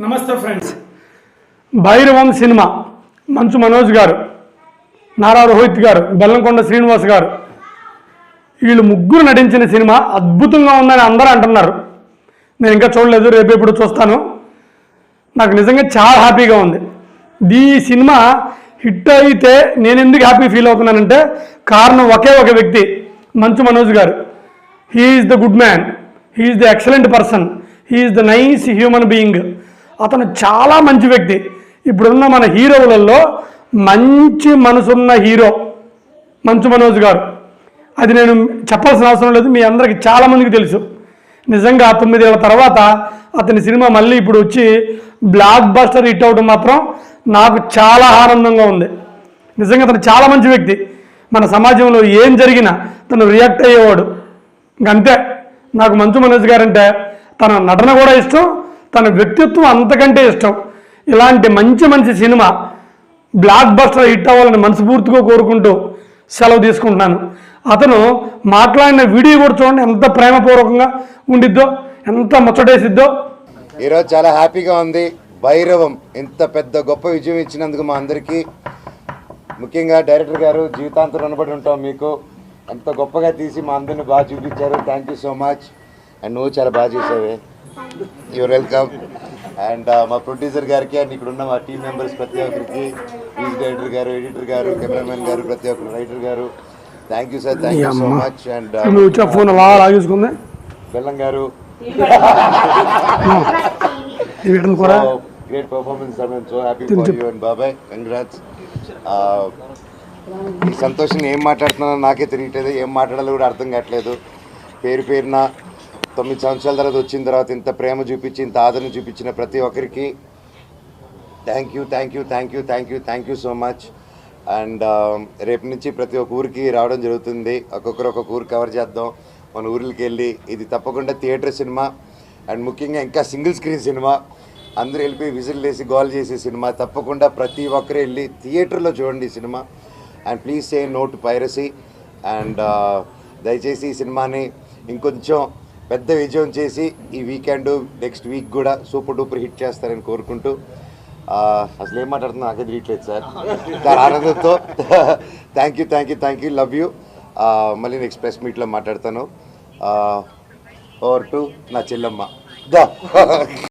నమస్తే friends. Bhairavam cinema Manchu Manoj గారు, నారా రోహిత్ గారు, బెల్లంకొండ శ్రీనివాస్ గారు వీళ్ళు ముగ్గురు నటించిన సినిమా అద్భుతంగా ఉందని అందరూ అంటున్నారు. నేను ఇంకా చూడలేదు, రేపు ఎప్పుడు చూస్తాను. నాకు నిజంగా చాలా హ్యాపీగా ఉంది. ఈ సినిమా హిట్ అయితే నేను ఎందుకు హ్యాపీ ఫీల్ అవుతున్నానంటే కారణం ఒకే ఒక వ్యక్తి, మంచు మనోజ్ గారు. He is the good man, he is the excellent person, he is the nice human being. అతను చాలా మంచి వ్యక్తి. ఇప్పుడున్న మన హీరోలలో మంచి మనసున్న హీరో మంచు మనోజ్ గారు. అది నేను చెప్పాల్సిన అవసరం లేదు, మీ అందరికీ చాలామందికి తెలుసు. నిజంగా 9 ఏళ్ల తర్వాత అతని సినిమా మళ్ళీ ఇప్పుడు వచ్చి బ్లాక్ బస్టర్ హిట్ అవడం మాత్రం నాకు చాలా ఆనందంగా ఉంది. నిజంగా అతను చాలా మంచి వ్యక్తి. మన సమాజంలో ఏం జరిగినా తను రియాక్ట్ అయ్యేవాడు. ఇంకంతే. నాకు మంచు మనోజ్ గారంటే తన నటన కూడా ఇష్టం, తన వ్యక్తిత్వం అంతకంటే ఇష్టం. ఇలాంటి మంచి మంచి సినిమా బ్లాక్ బస్టర్ హిట్ అవ్వాలని మనస్ఫూర్తిగా కోరుకుంటూ సెలవు తీసుకుంటున్నాను. అతను మాట్లాడిన వీడియో కూడా చూడండి, ఎంత ప్రేమపూర్వకంగా ఉండిద్దో, ఎంత ముచ్చటేసిద్దో. ఈరోజు చాలా హ్యాపీగా ఉంది. భైరవం ఇంత పెద్ద గొప్ప విజయం ఇచ్చినందుకు మా అందరికీ, ముఖ్యంగా డైరెక్టర్ గారు జీవితాంతం రుణపడి ఉంటాం మీకు. ఎంత గొప్పగా తీసి మా అందరిని బాగా చూపించారు. Thank you so much. And నువ్వు చాలా బాగా చేసావే, యువర్ వెల్కమ్. అండ్ మా ప్రొడ్యూసర్ గారికి అండ్ ఇక్కడ ఉన్న మా టీం మెంబర్స్ ప్రతి ఒక్కరికి, మ్యూజిక్ డైరెక్టర్ గారు, ఎడిటర్ గారు, కెమెరామెన్ గారు, ప్రతి ఒక్కరు, రైటర్ గారు, thank you sir, thank you so much. And బెల్లం గారు, great performance. I'm so happy for you and బాబాయ్, కంగ్రాట్స్. ఈ సంతోషం ఏం మాట్లాడుతున్నానో నాకే తెలియట్లేదు, ఏం మాట్లాడాలో కూడా అర్థం కావట్లేదు. పేరున 9 సంవత్సరాల తర్వాత వచ్చిన తర్వాత ఇంత ప్రేమ చూపించి, ఇంత ఆదరణ చూపించిన ప్రతి ఒక్కరికి thank you, thank you, thank you, thank you, thank you so much. And రేపు నుంచి ప్రతి ఒక్క ఊరికి రావడం జరుగుతుంది. ఒక్కొక్క ఊరు కవర్ చేద్దాం. మన ఊరికి వెళ్ళి ఇది తప్పకుండా థియేటర్ సినిమా, అండ్ ముఖ్యంగా ఇంకా సింగిల్ స్క్రీన్ సినిమా. అందరూ వెళ్ళిపోయి విజిల్ వేసి గోల్ చేసే సినిమా. తప్పకుండా ప్రతి ఒక్కరు వెళ్ళి థియేటర్లో చూడండి ఈ సినిమా. And please say no to piracy. And దయచేసి ఈ సినిమాని ఇంకొంచెం పెద్ద విజయం చేసి ఈ వీకెండ్, నెక్స్ట్ వీక్ కూడా సూపర్ డూపర్ హిట్ చేస్తారని కోరుకుంటూ, అసలు ఏం మాట్లాడుతున్నా నాకే తెలియట్లేదు సార్, చాలా ఆనందంతో. Thank you, thank you, thank you, love you. మళ్ళీ నెక్స్ట్ ప్రెస్ మీట్లో మాట్లాడతాను. ఓవర్ టు నా చెల్లమ్మ. దా